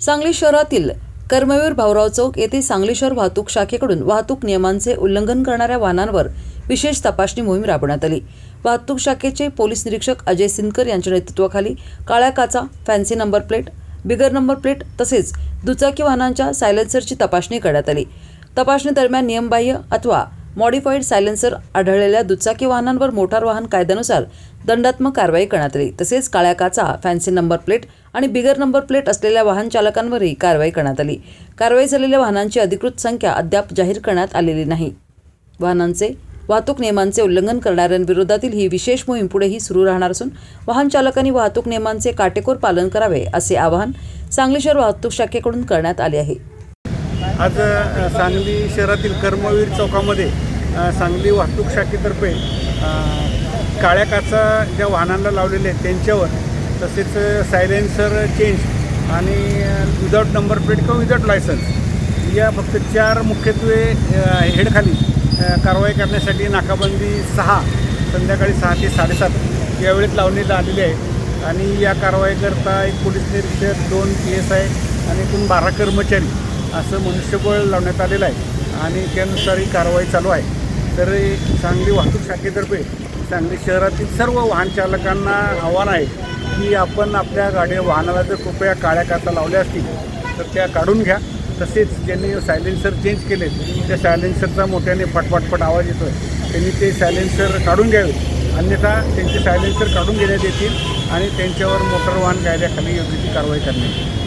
सांगली शहरातील कर्मवीर भाऊराव चौक येथे सांगली शहर वाहतूक शाखेकडून वाहतूक नियमांचे उल्लंघन करणाऱ्या वाहनांवर विशेष तपासणी मोहीम राबवण्यात आली। वाहतूक शाखेचे पोलीस निरीक्षक अजय सिंदकर यांच्या नेतृत्वाखाली काळ्या काचा, fancy number plate, bigger number plate तसेच दुचाकी वाहनांच्या सायलेन्सरची तपासणी करण्यात आली। तपासणी दरम्यान नियमबाह्य अथवा मॉडिफाईड सायलेन्सर आढळलेल्या दुचाकी वाहनांवर मोटार वाहन कायद्यानुसार दंडात्मक कारवाई करण्यात आली। तसेच काळ्या काचा, फॅन्सी नंबर प्लेट आणि बिगर नंबर प्लेट असलेल्या वाहन चालकांवरही कारवाई करण्यात आली। कारवाई झालेल्या वाहनांची अधिकृत संख्या अद्याप जाहीर करण्यात आलेली नाही। वाहतूक नियमांचे उल्लंघन करणाऱ्यांविरोधातील ही विशेष मोहीम पुढेही सुरू राहणार असून वाहन चालकांनी वाहतूक नियमांचे काटेकोर पालन करावे असे आवाहन सांगली शहर वाहतूक शाखेकडून करण्यात आले आहे। आज सांगली शहरातील कर्मवीर चौकामध्ये सांगली वाहतूक शाखेतर्फे काळ्या काचा ज्या वाहनांना लावलेले आहेत त्यांच्यावर तसेच सायलेन्सर चेंज आणि विदाऊट नंबर प्लेट किंवा विदाऊट लायसन्स या फक्त 4 मुख्यत्वे हेडखाली कारवाई करण्यासाठी नाकाबंदी 6 संध्याकाळी 6 ते 7:30 या वेळेत लावण्यात आलेली आहे। आणि या कारवाईकरता एक पोलीस निरीक्षक, 2 PSI आणि एकूण 12 कर्मचारी असं मनुष्यबळ लावण्यात आलेलं आहे आणि त्यानुसार ही कारवाई चालू आहे। तर सांगली वाहतूक शाखेतर्फे सांगली शहरातील सर्व वाहन चालकांना आव्हान आहे की आपण आपल्या वाहनाला जर कृपया काळ्या काचा लावल्या असतील तर त्या काढून घ्या। तसेच ज्यांनी सायलेन्सर चेंज केले त्या सायलेन्सरचा मोठ्याने फटफटफट आवाज येतो आहे त्यांनी ते सायलेन्सर काढून घ्यावे, अन्यथा त्यांचे सायलेन्सर काढून घेण्यात येतील आणि त्यांच्यावर मोटार वाहन कायद्याखाली योग्य ती कारवाई करण्यात येईल।